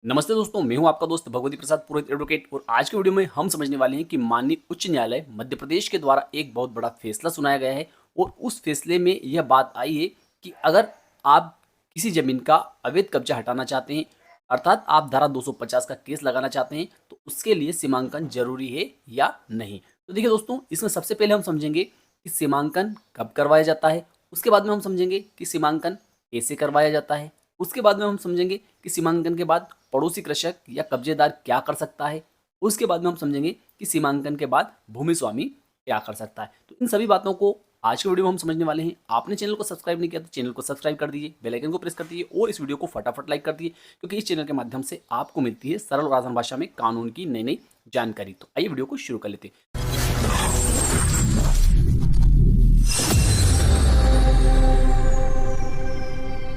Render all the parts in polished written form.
नमस्ते दोस्तों, मैं हूं आपका दोस्त भगवती प्रसाद पुरोहित एडवोकेट। और आज के वीडियो में हम समझने वाले हैं कि माननीय उच्च न्यायालय मध्य प्रदेश के द्वारा एक बहुत बड़ा फैसला सुनाया गया है। और उस फैसले में यह बात आई है कि अगर आप किसी जमीन का अवैध कब्जा हटाना चाहते हैं, अर्थात आप धारा 250 का केस लगाना चाहते हैं, तो उसके लिए सीमांकन जरूरी है या नहीं। तो देखिए दोस्तों, इसमें सबसे पहले हम समझेंगे कि सीमांकन कब करवाया जाता है। उसके बाद में हम समझेंगे कि सीमांकन कैसे करवाया जाता है। उसके बाद में हम समझेंगे कि सीमांकन के बाद पड़ोसी कृषक या कब्जेदार क्या कर सकता है। उसके बाद में हम समझेंगे कि सीमांकन के बाद भूमि स्वामी क्या कर सकता है। तो इन सभी बातों को आज के वीडियो में हम समझने वाले हैं। आपने चैनल को सब्सक्राइब नहीं किया तो चैनल को सब्सक्राइब कर दीजिए, बेल आइकन को प्रेस कर दीजिए और इस वीडियो को फटाफट लाइक कर दीजिए, क्योंकि इस चैनल के माध्यम से आपको मिलती है सरल और आसान भाषा में कानून की नई नई जानकारी। तो आइए वीडियो को शुरू कर लेते हैं।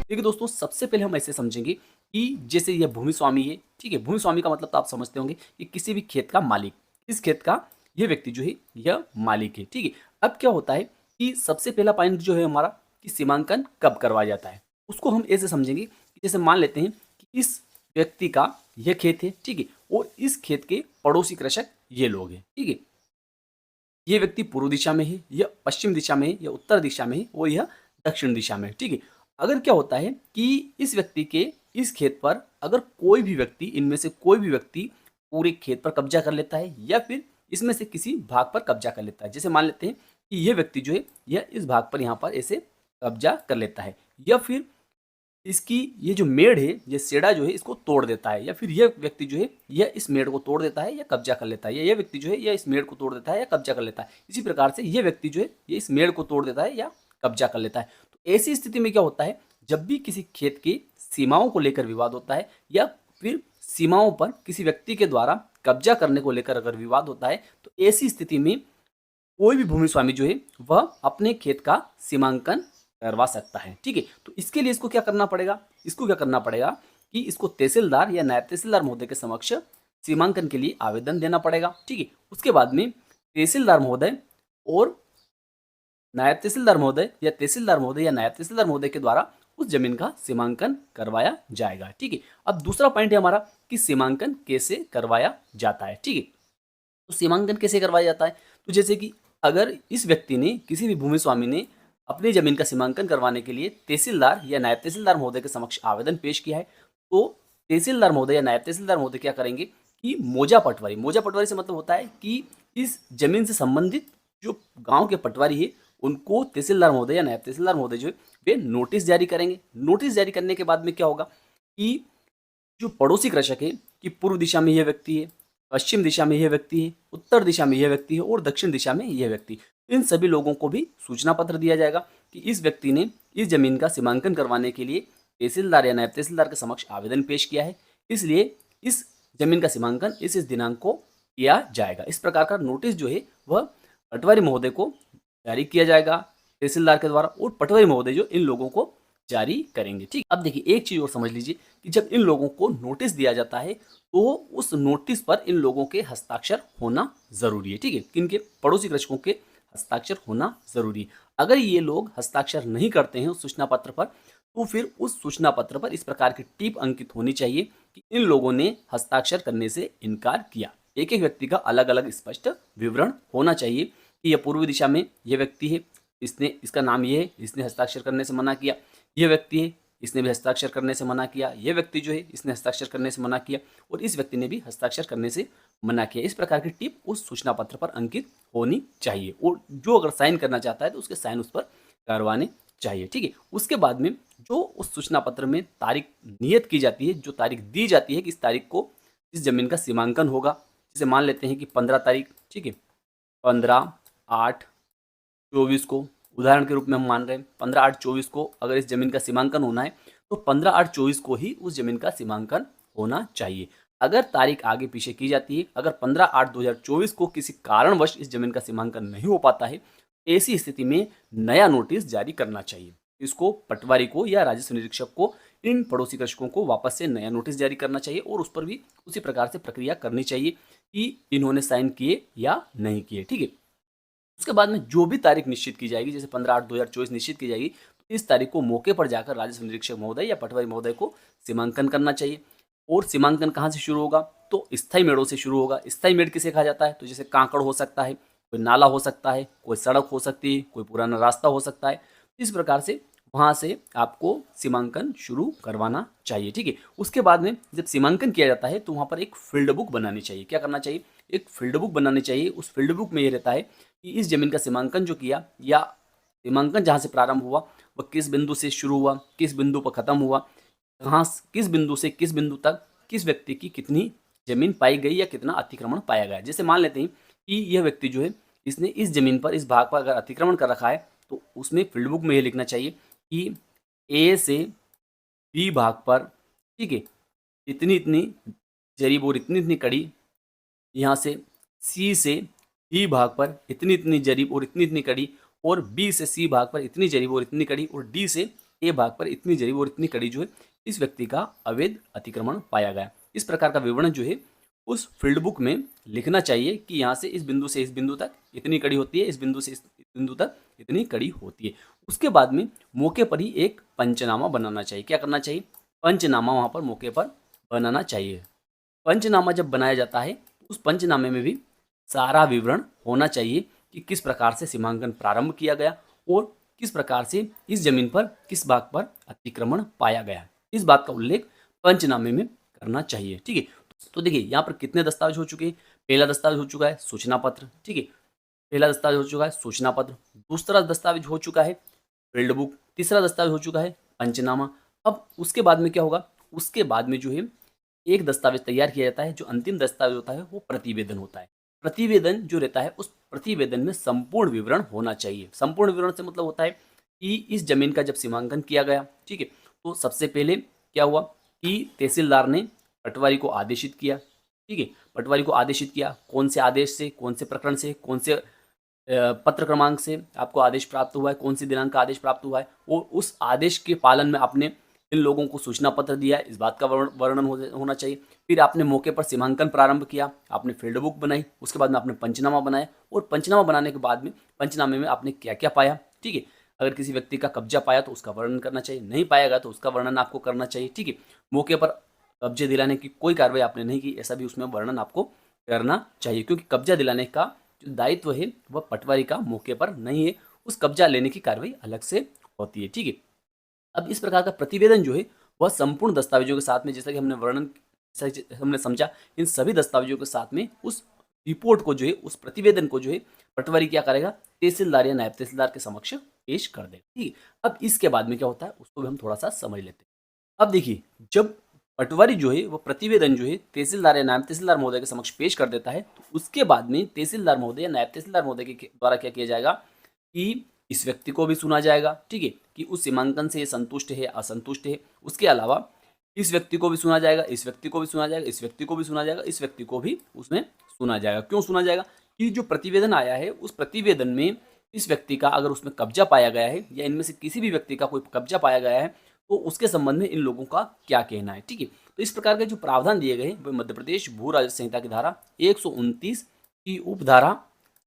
देखिए दोस्तों, सबसे पहले हम ऐसे समझेंगे कि जैसे यह भूमि स्वामी है, ठीक है। भूमि स्वामी का मतलब तो आप समझते होंगे कि किसी भी खेत का मालिक, इस खेत का यह व्यक्ति जो है यह मालिक है, ठीक है। अब क्या होता है कि सबसे पहला पॉइंट जो है हमारा कि सीमांकन कब करवाया जाता है, उसको हम ऐसे समझेंगे कि जैसे मान लेते हैं कि इस व्यक्ति का यह खेत है, ठीक है, और इस खेत के पड़ोसी कृषक ये लोग हैं, ठीक है। ये व्यक्ति पूर्व दिशा में है, या पश्चिम दिशा में है, या उत्तर दिशा में है, और यह दक्षिण दिशा में है, ठीक है। अगर क्या होता है कि इस व्यक्ति के इस खेत पर अगर कोई भी व्यक्ति, इनमें से कोई भी व्यक्ति पूरे खेत पर कब्जा कर लेता है, या फिर इसमें से किसी भाग पर कब्जा कर लेता है। जैसे मान लेते हैं कि यह व्यक्ति जो है यह इस भाग पर यहाँ पर ऐसे कब्जा कर लेता है, या फिर इसकी ये जो मेड़ है, ये सेड़ा जो है इसको तोड़ देता है, या फिर यह व्यक्ति जो है यह इस मेड़ को तोड़ देता है या कब्जा कर लेता है, या यह व्यक्ति जो है यह इस मेड़ को तोड़ देता है या कब्जा कर लेता है। इसी प्रकार से यह व्यक्ति जो है ये इस मेड़ को तोड़ देता है या कब्जा कर लेता है। तो ऐसी स्थिति में क्या होता है, जब भी किसी खेत की सीमाओं को लेकर विवाद होता है, या फिर सीमाओं पर किसी व्यक्ति के द्वारा कब्जा करने को लेकर अगर विवाद होता है, तो ऐसी स्थिति में कोई भी भूमि स्वामी जो है वह अपने खेत का सीमांकन करवा सकता है, ठीक है। तो इसके लिए इसको क्या करना पड़ेगा, कि इसको तहसीलदार या नायब तहसीलदार महोदय के समक्ष सीमांकन के लिए आवेदन देना पड़ेगा, ठीक है। उसके बाद में तहसीलदार महोदय और नायब तहसीलदार महोदय या नायब तहसीलदार महोदय के द्वारा उस जमीन का सीमांकन करवाया जाएगा, ठीक है। अब दूसरा पॉइंट है हमारा कि सीमांकन कैसे करवाया जाता है, ठीक है। तो सीमांकन कैसे करवाया जाता है, तो जैसे कि अगर इस व्यक्ति ने, किसी भी भूमि स्वामी ने अपनी जमीन का सीमांकन करवाने के लिए तहसीलदार या नायब तहसीलदार महोदय के समक्ष आवेदन पेश किया है, तो तहसीलदार महोदय या नायब तहसीलदार महोदय क्या करेंगे कि मोजा पटवारी से मतलब होता है कि इस जमीन से संबंधित जो गांव के पटवारी है, उनको तहसीलदार महोदय या नायब तहसीलदार महोदय जो है वे नोटिस जारी करेंगे। नोटिस जारी करने के बाद में क्या होगा कि जो पड़ोसी कृषक है कि पूर्व दिशा में यह व्यक्ति है, पश्चिम दिशा में यह व्यक्ति है, उत्तर दिशा में यह व्यक्ति है, और दक्षिण दिशा में यह व्यक्ति, इन सभी लोगों को भी सूचना पत्र दिया जाएगा कि इस व्यक्ति ने इस जमीन का सीमांकन करवाने के लिए तहसीलदार या नायब तहसीलदार के समक्ष आवेदन पेश किया है, इसलिए इस जमीन का सीमांकन इस दिनांक को किया जाएगा। इस प्रकार का नोटिस जो है वह पटवारी महोदय को जारी किया जाएगा तहसीलदार के द्वारा, और पटवारी महोदय जो इन लोगों को जारी करेंगे, ठीक। अब देखिए एक चीज और समझ लीजिए कि जब इन लोगों को नोटिस दिया जाता है, तो उस नोटिस पर इन लोगों के हस्ताक्षर होना जरूरी है, ठीक है। किनके, पड़ोसी कृषकों के हस्ताक्षर होना जरूरी है। अगर ये लोग हस्ताक्षर नहीं करते हैं उस सूचना पत्र पर, तो फिर उस सूचना पत्र पर इस प्रकार की टिप अंकित होनी चाहिए कि इन लोगों ने हस्ताक्षर करने से इनकार किया। एक एक व्यक्ति का अलग अलग स्पष्ट विवरण होना चाहिए कि यह पूर्वी दिशा में यह व्यक्ति है, इसने, इसका नाम ये है, इसने हस्ताक्षर करने से मना किया। यह व्यक्ति है, इसने भी हस्ताक्षर करने से मना किया। यह व्यक्ति जो है इसने हस्ताक्षर करने से मना किया, और इस व्यक्ति ने भी हस्ताक्षर करने से मना किया। इस प्रकार की टिप उस सूचना पत्र पर अंकित होनी चाहिए, और जो अगर साइन करना चाहता है तो उसके साइन उस पर करवाने चाहिए, ठीक है। उसके बाद में जो उस सूचना पत्र में तारीख नियत की जाती है, जो तारीख दी जाती है कि इस तारीख को इस जमीन का सीमांकन होगा, जैसे मान लेते हैं कि 15 तारीख, ठीक है, 15/8/24 को, उदाहरण के रूप में हम मान रहे हैं 15/8/24 को अगर इस जमीन का सीमांकन होना है, तो 15/8/24 को ही उस जमीन का सीमांकन होना चाहिए। अगर तारीख आगे पीछे की जाती है, अगर 15/8/2024 को किसी कारणवश इस जमीन का सीमांकन नहीं हो पाता है, ऐसी स्थिति में नया नोटिस जारी करना चाहिए। इसको पटवारी को या राजस्व निरीक्षक को इन पड़ोसी कृषकों को वापस से नया नोटिस जारी करना चाहिए, और उस पर भी उसी प्रकार से प्रक्रिया करनी चाहिए कि इन्होंने साइन किए या नहीं किए, ठीक है। उसके बाद में जो भी तारीख निश्चित की जाएगी, जैसे 15/8/2024 निश्चित की जाएगी, तो इस तारीख को मौके पर जाकर राजस्व निरीक्षक महोदय या पटवारी महोदय को सीमांकन करना चाहिए। और सीमांकन कहाँ से शुरू होगा, तो स्थायी मेड़ों से शुरू होगा। स्थायी मेड़ किसे कहा जाता है, तो जैसे कांकड़ हो सकता है, कोई नाला हो सकता है, कोई सड़क हो सकती है, कोई पुराना रास्ता हो सकता है। इस प्रकार से वहाँ से आपको सीमांकन शुरू करवाना चाहिए, ठीक है। उसके बाद में जब सीमांकन किया जाता है तो वहाँ पर एक फील्ड बुक बनानी चाहिए। क्या करना चाहिए, एक फील्ड बुक बनानी चाहिए। उस फील्ड बुक में ये रहता है कि इस जमीन का सीमांकन जो किया या सीमांकन जहाँ से प्रारंभ हुआ वह किस बिंदु से शुरू हुआ, किस बिंदु पर खत्म हुआ, कहाँ किस बिंदु से किस बिंदु तक किस व्यक्ति की कितनी जमीन पाई गई या कितना अतिक्रमण पाया गया। जैसे मान लेते हैं कि यह व्यक्ति जो है इसने इस जमीन पर इस भाग पर अगर अतिक्रमण कर रखा है तो उसमें फील्ड बुक में ये लिखना चाहिए कि ए से बी भाग पर, ठीक है, इतनी इतनी जरीब और इतनी इतनी कड़ी, यहाँ से सी से डी भाग पर इतनी इतनी जरीब और इतनी कड़ी, और बी से सी भाग पर इतनी जरीब और इतनी कड़ी, और डी से ए भाग पर इतनी जरीब और इतनी कड़ी जो है इस व्यक्ति का अवैध अतिक्रमण पाया गया। इस प्रकार का विवरण जो है उस फील्ड बुक में लिखना चाहिए कि यहाँ से इस बिंदु तक इतनी कड़ी होती है, इस बिंदु से इस बिंदु तक इतनी कड़ी होती है। उसके बाद में मौके पर ही एक पंचनामा बनाना चाहिए। क्या करना चाहिए, पंचनामा वहाँ पर मौके पर बनाना चाहिए। पंचनामा जब बनाया जाता है उस पंचनामे में भी सारा विवरण होना चाहिए कि किस प्रकार से सीमांकन प्रारंभ किया गया और किस प्रकार से इस जमीन पर किस भाग पर अतिक्रमण पाया गया। इस बात का उल्लेख पंचनामे में करना चाहिए, ठीक है। तो देखिए यहाँ पर कितने दस्तावेज हो चुके हैं। पहला दस्तावेज हो चुका है सूचना पत्र, ठीक है, पहला दस्तावेज हो चुका है सूचना पत्र। दूसरा दस्तावेज हो चुका है फील्ड बुक। तीसरा दस्तावेज हो चुका है पंचनामा। अब उसके बाद में क्या होगा, उसके बाद में जो है एक दस्तावेज तैयार किया जाता है। जो अंतिम दस्तावेज होता है वो प्रतिवेदन होता है। प्रतिवेदन जो रहता है उस प्रतिवेदन में संपूर्ण विवरण होना चाहिए। संपूर्ण विवरण से मतलब होता है कि इस जमीन का जब सीमांकन किया गया, ठीक है, तो सबसे पहले क्या हुआ कि तहसीलदार ने पटवारी को आदेशित किया, ठीक है, पटवारी को आदेशित किया। कौन से आदेश से, कौन से प्रकरण से, कौन से पत्र क्रमांक से आपको आदेश प्राप्त हुआ है, कौन सी दिनांक का आदेश प्राप्त हुआ है, और उस आदेश के पालन में आपने इन लोगों को सूचना पत्र दिया है, इस बात का वर्णन होना चाहिए। फिर आपने मौके पर सीमांकन प्रारंभ किया, आपने फील्ड बुक बनाई, उसके बाद में आपने पंचनामा बनाया, और पंचनामा बनाने के बाद में पंचनामे में आपने क्या क्या पाया, ठीक है। अगर किसी व्यक्ति का कब्जा पाया तो उसका वर्णन करना चाहिए, नहीं पाएगा तो उसका वर्णन आपको करना चाहिए, ठीक है। मौके पर कब्जे दिलाने की कोई कार्रवाई आपने नहीं की, ऐसा भी उसमें वर्णन आपको करना चाहिए, क्योंकि कब्जा दिलाने का जो दायित्व है वह पटवारी का मौके पर नहीं है, उस कब्जा लेने की कार्रवाई अलग से होती है, ठीक है। अब इस प्रकार का प्रतिवेदन जो है वह संपूर्ण दस्तावेजों के साथ में, जैसा कि हमने वर्णन, हमने समझा, इन सभी दस्तावेजों के साथ में उस रिपोर्ट को जो है, उस प्रतिवेदन को जो है पटवारी क्या करेगा, तहसीलदार या नायब तहसीलदार के समक्ष पेश कर देगा, ठीक है। अब इसके बाद में क्या होता है उसको भी हम थोड़ा सा समझ लेते हैं। अब देखिए, जब पटवारी जो है वो प्रतिवेदन जो है तहसीलदार या नायब तहसीलदार महोदय के समक्ष पेश कर देता है, तो उसके बाद में तहसीलदार महोदय या नायब तहसीलदार महोदय के द्वारा क्या किया जाएगा कि इस व्यक्ति को भी सुना जाएगा, ठीक है, कि उस सीमांकन से ये संतुष्ट है असंतुष्ट है। उसके अलावा इस व्यक्ति को भी सुना जाएगा, इस व्यक्ति को भी सुना जाएगा, इस व्यक्ति को भी सुना जाएगा, इस व्यक्ति को भी उसमें सुना जाएगा। क्यों सुना जाएगा, कि जो प्रतिवेदन आया है उस प्रतिवेदन में इस व्यक्ति का अगर उसमें कब्जा पाया गया है या इनमें से किसी भी व्यक्ति का कोई कब्जा पाया गया है तो उसके संबंध में इन लोगों का क्या कहना है, ठीक है। तो इस प्रकार के जो प्रावधान दिए गए हैं वे मध्य प्रदेश भू राजस्व संहिता की धारा 129 की उपधारा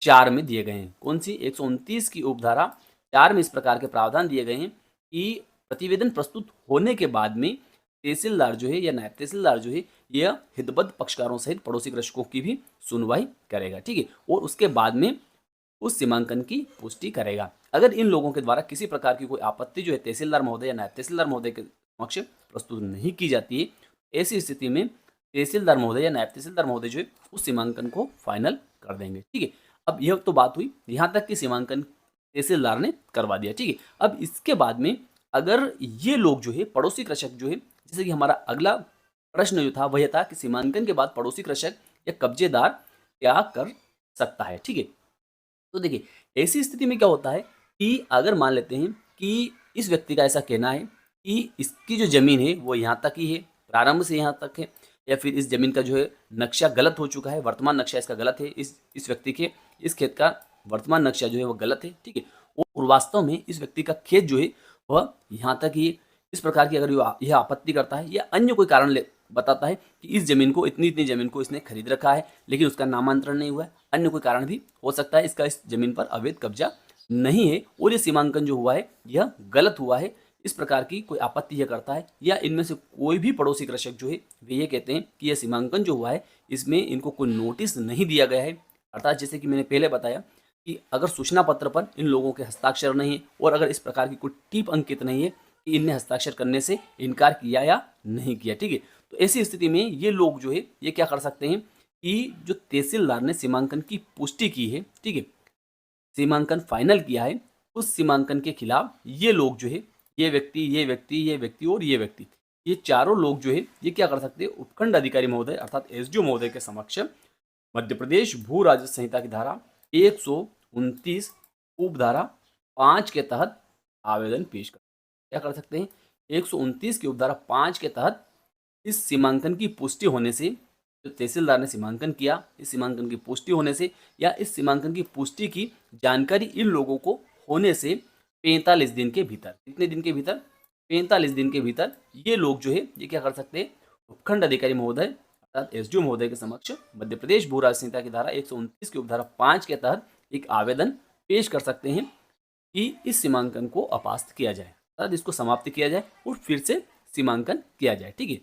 4 में दिए गए हैं। कौन सी, 129 की उपधारा 4 में इस प्रकार के प्रावधान दिए गए हैं कि प्रतिवेदन प्रस्तुत होने के बाद में तहसीलदार जो है या नायब तहसीलदार जो है यह हितबद्ध पक्षकारों सहित पड़ोसी कृषकों की भी सुनवाई करेगा, ठीक है, और उसके बाद में उस सीमांकन की पुष्टि करेगा। अगर इन लोगों के द्वारा किसी प्रकार की कोई आपत्ति जो है तहसीलदार महोदय या नायब तहसीलदार महोदय के समक्ष प्रस्तुत नहीं की जाती है, ऐसी स्थिति में तहसीलदार महोदय या नायब तहसीलदार महोदय जो है उस सीमांकन को फाइनल कर देंगे, ठीक है। अब यह तो बात हुई यहाँ तक कि सीमांकन तहसीलदार ने करवा दिया, ठीक है। अब इसके बाद में अगर ये लोग जो है पड़ोसी कृषक जो है, जैसे कि हमारा अगला प्रश्न जो था वह था कि सीमांकन के बाद पड़ोसी कृषक या कब्जेदार क्या कर सकता है, ठीक है। तो देखिए, ऐसी स्थिति में क्या होता है कि अगर मान लेते हैं कि इस व्यक्ति का ऐसा कहना है कि इसकी जो ज़मीन है वो यहाँ तक ही है, प्रारंभ से यहाँ तक है, या फिर इस ज़मीन का जो है नक्शा गलत हो चुका है, वर्तमान नक्शा इसका गलत है, इस व्यक्ति के इस खेत का वर्तमान नक्शा जो है वो गलत है, ठीक है, और वास्तव में इस व्यक्ति का खेत जो है वह यहाँ तक ही है। इस प्रकार की अगर यह आपत्ति करता है या अन्य कोई कारण बताता है कि इस जमीन को, इतनी इतनी जमीन को इसने खरीद रखा है लेकिन उसका नामांतरण नहीं हुआ है, अन्य कोई कारण भी हो सकता है, इसका इस जमीन पर अवैध कब्जा नहीं है और ये सीमांकन जो हुआ है यह गलत हुआ है, इस प्रकार की कोई आपत्ति यह करता है या इनमें से कोई भी पड़ोसी कृषक जो है वे ये कहते हैं कि यह सीमांकन जो हुआ है इसमें इनको कोई नोटिस नहीं दिया गया है, अर्थात जैसे कि मैंने पहले बताया कि अगर सूचना पत्र पर इन लोगों के हस्ताक्षर नहीं है और अगर इस प्रकार की कोई टिप अंकित नहीं है कि इनने हस्ताक्षर करने से इनकार किया या नहीं किया, ठीक है। तो ऐसी स्थिति में ये लोग जो है ये क्या कर सकते हैं कि जो तहसीलदार ने सीमांकन की पुष्टि की है, ठीक है, सीमांकन फाइनल किया है, उस सीमांकन के खिलाफ ये लोग जो है ये व्यक्ति ये व्यक्ति ये व्यक्ति और ये व्यक्ति ये चारों लोग जो है ये क्या कर सकते हैं उपखंड अधिकारी महोदय अर्थात एसडीओ महोदय के समक्ष मध्य प्रदेश भू राजस्व संहिता की धारा 129 उपधारा 5 के तहत आवेदन पेश कर क्या कर सकते हैं 129 की उपधारा 5 के तहत इस सीमांकन की पुष्टि होने से जो तहसीलदार ने सीमांकन किया इस सीमांकन की पुष्टि होने से या इस सीमांकन की पुष्टि की जानकारी इन लोगों को होने से 45 दिन के भीतर, कितने दिन के भीतर 45 दिन के भीतर ये लोग जो है ये क्या कर सकते हैं उपखंड अधिकारी महोदय अर्थात एसडीओ महोदय के समक्ष मध्य प्रदेश भू राजस्व संहिता की धारा 129 की उपधारा 5 के तहत एक आवेदन पेश कर सकते हैं कि इस सीमांकन को अपास्त किया जाए अर्थात इसको समाप्त किया जाए और फिर से सीमांकन किया जाए, ठीक है।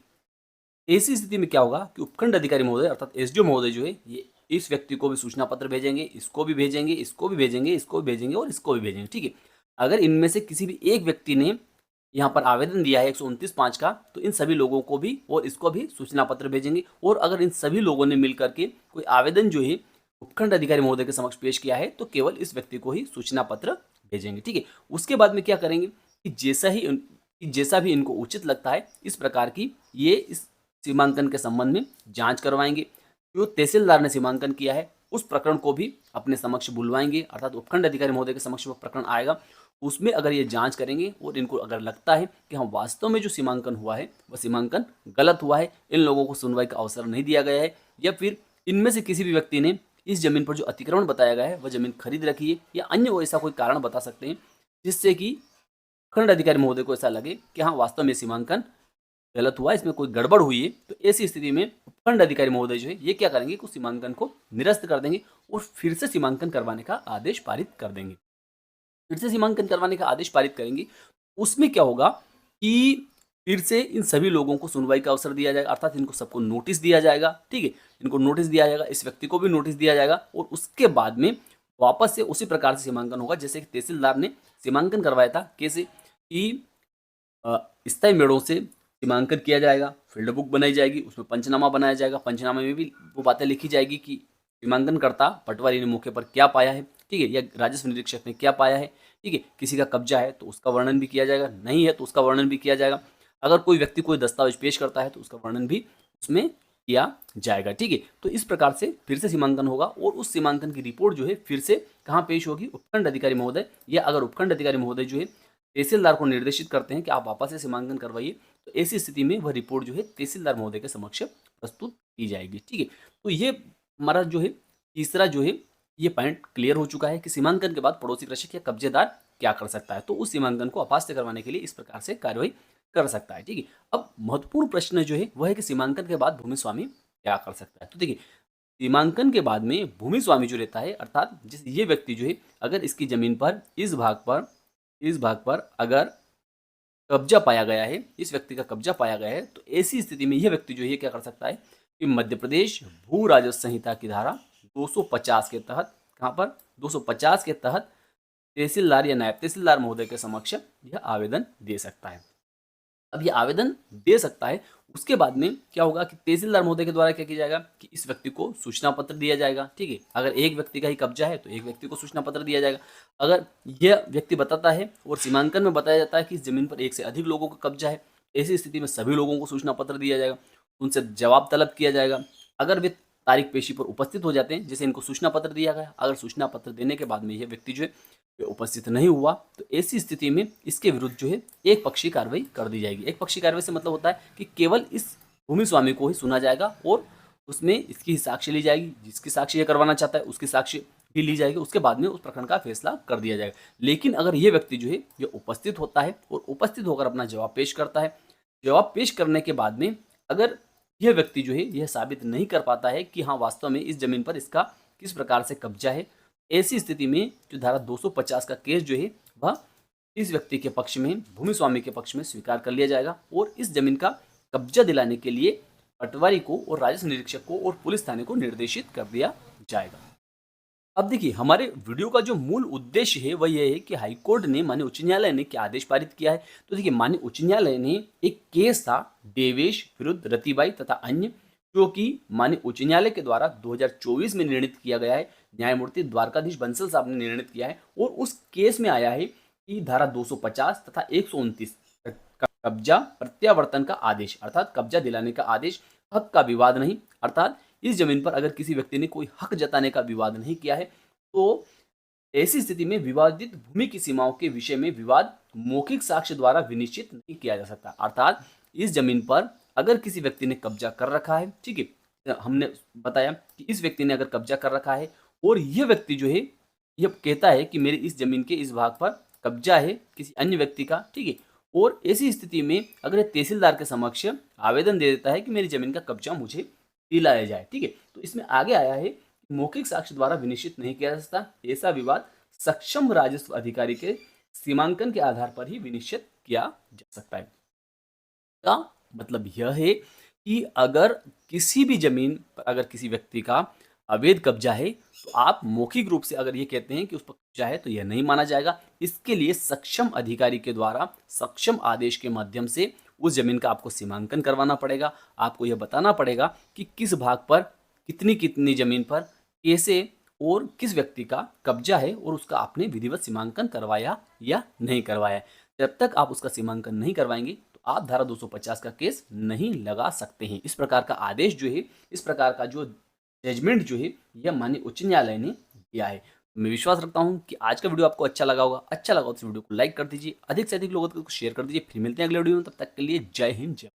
ऐसी स्थिति में क्या होगा कि उपखंड अधिकारी महोदय अर्थात एसडीओ महोदय जो है ये इस व्यक्ति को भी सूचना पत्र भेजेंगे, इसको भी भेजेंगे, इसको भी भेजेंगे, इसको भी भेजेंगे और इसको भी भेजेंगे, ठीक है। अगर इनमें से किसी भी एक व्यक्ति ने यहाँ पर आवेदन दिया है 129(5) का तो इन सभी लोगों को भी और इसको भी सूचना पत्र भेजेंगे और अगर इन सभी लोगों ने मिल करके कोई आवेदन जो है उपखंड अधिकारी महोदय के समक्ष पेश किया है तो केवल इस व्यक्ति को ही सूचना पत्र भेजेंगे, ठीक है। उसके बाद में क्या करेंगे कि जैसा भी इनको उचित लगता है इस प्रकार की ये इस सीमांकन के संबंध में जांच करवाएंगे। जो तहसीलदार ने सीमांकन किया है उस प्रकरण को भी अपने समक्ष बुलवाएंगे अर्थात उपखंड अधिकारी महोदय के समक्ष वो प्रकरण आएगा। उसमें अगर ये जांच करेंगे और इनको अगर लगता है कि हाँ वास्तव में जो सीमांकन हुआ है वह सीमांकन गलत हुआ है, इन लोगों को सुनवाई का अवसर नहीं दिया गया है या फिर इनमें से किसी भी व्यक्ति ने इस जमीन पर जो अतिक्रमण बताया गया है वह जमीन खरीद रखी है या अन्य ऐसा कोई कारण बता सकते हैं जिससे कि खंड अधिकारी महोदय को ऐसा लगे कि हाँ वास्तव में सीमांकन गलत हुआ, इसमें कोई गड़बड़ हुई है, तो ऐसी स्थिति में उपखंड अधिकारी महोदय जो है ये क्या करेंगे कि सीमांकन को निरस्त कर देंगे और फिर से सीमांकन करवाने का आदेश पारित कर देंगे। फिर से सीमांकन करवाने का आदेश पारित करेंगे, उसमें क्या होगा कि फिर से इन सभी लोगों को सुनवाई का अवसर दिया जाएगा अर्थात इनको सबको नोटिस दिया जाएगा, ठीक है। इनको नोटिस दिया जाएगा, इस व्यक्ति को भी नोटिस दिया जाएगा और उसके बाद में वापस से उसी प्रकार से सीमांकन होगा जैसे कि तहसीलदार ने सीमांकन करवाया था। कैसे कि स्थायी मेड़ों से सीमांकन किया जाएगा, फील्ड बुक बनाई जाएगी, उसमें पंचनामा बनाया जाएगा, पंचनामे में भी वो बातें लिखी जाएगी कि सीमांकनकर्ता पटवारी ने मौके पर क्या पाया है, ठीक है, या राजस्व निरीक्षक ने क्या पाया है, ठीक है। किसी का कब्जा है तो उसका वर्णन भी किया जाएगा, नहीं है तो उसका वर्णन भी किया जाएगा। अगर कोई व्यक्ति कोई दस्तावेज पेश करता है तो उसका वर्णन भी उसमें किया जाएगा, ठीक है। तो इस प्रकार से फिर से सीमांकन होगा और उस सीमांकन की रिपोर्ट जो है फिर से कहाँ पेश होगी, उपखंड अधिकारी महोदय, या अगर उपखंड अधिकारी महोदय जो है तहसीलदार को निर्देशित करते हैं कि आप वापस से सीमांकन करवाइए तो ऐसी स्थिति में वह रिपोर्ट जो है तहसीलदार महोदय के समक्ष प्रस्तुत की जाएगी, ठीक है। तो ये हमारा जो है तीसरा जो है ये पॉइंट क्लियर हो चुका है कि सीमांकन के बाद पड़ोसी कृषक या कब्जेदार क्या कर सकता है, तो उस सीमांकन को अपास्य करवाने के लिए इस प्रकार से कार्रवाई कर सकता है, ठीक है। अब महत्वपूर्ण प्रश्न जो है वह है कि सीमांकन के बाद भूमि स्वामी क्या कर सकता है। तो देखिए सीमांकन के बाद में भूमि स्वामी जो रहता है अर्थात जिस ये व्यक्ति जो है अगर इसकी जमीन पर इस भाग पर अगर कब्जा पाया गया है, इस व्यक्ति का कब्जा पाया गया है, तो ऐसी स्थिति में यह व्यक्ति जो है क्या कर सकता है कि मध्य प्रदेश भू राजस्व संहिता की धारा 250 के तहत, कहाँ पर 250 के तहत तहसीलदार या नायब तहसीलदार महोदय के समक्ष यह आवेदन दे सकता है। अब यह आवेदन दे सकता है, उसके बाद में क्या होगा कि तहसीलदार महोदय के द्वारा क्या किया जाएगा कि इस व्यक्ति को सूचना पत्र दिया जाएगा, ठीक है। अगर एक व्यक्ति का ही कब्जा है तो एक व्यक्ति को सूचना पत्र दिया जाएगा। अगर यह व्यक्ति बताता है और सीमांकन में बताया जाता है कि इस जमीन पर एक से अधिक लोगों का कब्जा है, ऐसी स्थिति में सभी लोगों को सूचना पत्र दिया जाएगा, उनसे जवाब तलब किया जाएगा। अगर वे तारीख पेशी पर उपस्थित हो जाते हैं, जैसे इनको सूचना पत्र दिया गया, अगर सूचना पत्र देने के बाद में यह व्यक्ति जो है उपस्थित नहीं हुआ तो ऐसी स्थिति में इसके विरुद्ध जो है एक पक्षी कार्रवाई कर दी जाएगी। एक पक्षी कार्रवाई से मतलब होता है कि केवल इस भूमि स्वामी को ही सुना जाएगा और उसमें इसकी साक्ष्य ली जाएगी, जिसकी साक्ष्य ये करवाना चाहता है उसकी साक्ष्य भी ली जाएगी, उसके बाद में उस प्रकरण का फैसला कर दिया जाएगा। लेकिन अगर ये व्यक्ति जो है ये उपस्थित होता है और उपस्थित होकर अपना जवाब पेश करता है, जवाब पेश करने के बाद में अगर यह व्यक्ति जो है यह साबित नहीं कर पाता है कि हाँ वास्तव में इस जमीन पर इसका किस प्रकार से कब्जा है, ऐसी स्थिति में जो धारा 250 का केस जो है वह इस व्यक्ति के पक्ष में, भूमि स्वामी के पक्ष में स्वीकार कर लिया जाएगा और इस जमीन का कब्जा दिलाने के लिए पटवारी को और राजस्व निरीक्षक को और पुलिस थाने को निर्देशित कर दिया जाएगा। अब देखिए, हमारे वीडियो का जो मूल उद्देश्य है वह यह है कि हाईकोर्ट ने, माननीय उच्च न्यायालय ने क्या आदेश पारित किया है। तो देखिए, माननीय उच्च न्यायालय ने एक केस था देवेश विरुद्ध रतिबाई तथा अन्य, जो कि माननीय उच्च न्यायालय के द्वारा 2024 में निर्णित किया गया है। न्यायमूर्ति द्वारकाधीश बंसल साहब ने निर्णित किया है और उस केस में आया है कि धारा 250 तथा 129 कब्जा प्रत्यावर्तन का आदेश, अर्थात कब्जा दिलाने का आदेश, हक का विवाद नहीं, अर्थात इस जमीन पर अगर किसी व्यक्ति ने कोई हक जताने का विवाद नहीं किया है तो ऐसी स्थिति में विवादित भूमि की सीमाओं के विषय में विवाद मौखिक साक्ष्य द्वारा विनिश्चित नहीं किया जा सकता। अर्थात इस जमीन पर अगर किसी व्यक्ति ने कब्जा कर रखा है, ठीक है, हमने बताया कि इस व्यक्ति ने अगर कब्जा कर रखा है और यह व्यक्ति जो है यह कहता है कि मेरी इस जमीन के इस भाग पर कब्जा है किसी अन्य व्यक्ति का, ठीक है, और ऐसी स्थिति में अगर ये तहसीलदार के समक्ष आवेदन दे देता है कि मेरी जमीन का कब्जा मुझे दिलाया जाए, ठीक है, तो इसमें आगे आया है मौखिक साक्ष्य द्वारा विनिश्चित नहीं किया जा सकता। ऐसा विवाद सक्षम राजस्व अधिकारी के सीमांकन के आधार पर ही विनिश्चित किया जा सकता है। का मतलब यह है कि अगर किसी भी जमीन पर अगर किसी व्यक्ति का अवैध कब्जा है तो आप मौखिक रूप से अगर ये कहते हैं कि उस पर कब्जा है तो यह नहीं माना जाएगा। इसके लिए सक्षम अधिकारी के द्वारा सक्षम आदेश के माध्यम से उस जमीन का आपको सीमांकन करवाना पड़ेगा। आपको यह बताना पड़ेगा कि किस भाग पर कितनी कितनी जमीन पर कैसे और किस व्यक्ति का कब्जा है और उसका आपने विधिवत सीमांकन करवाया या नहीं करवाया। जब तक आप उसका सीमांकन नहीं करवाएंगे तो आप धारा 250 का केस नहीं लगा सकते हैं। इस प्रकार का आदेश जो है, इस प्रकार का जो जजमेंट जो है, यह माननीय उच्च न्यायालय ने दिया है। मैं विश्वास रखता हूं कि आज का वीडियो आपको अच्छा लगा होगा। अच्छा लगा तो इस वीडियो को लाइक कर दीजिए, अधिक से अधिक लोगों को शेयर कर दीजिए। फिर मिलते हैं अगले वीडियो में, तब तक के लिए जय हिंद, जय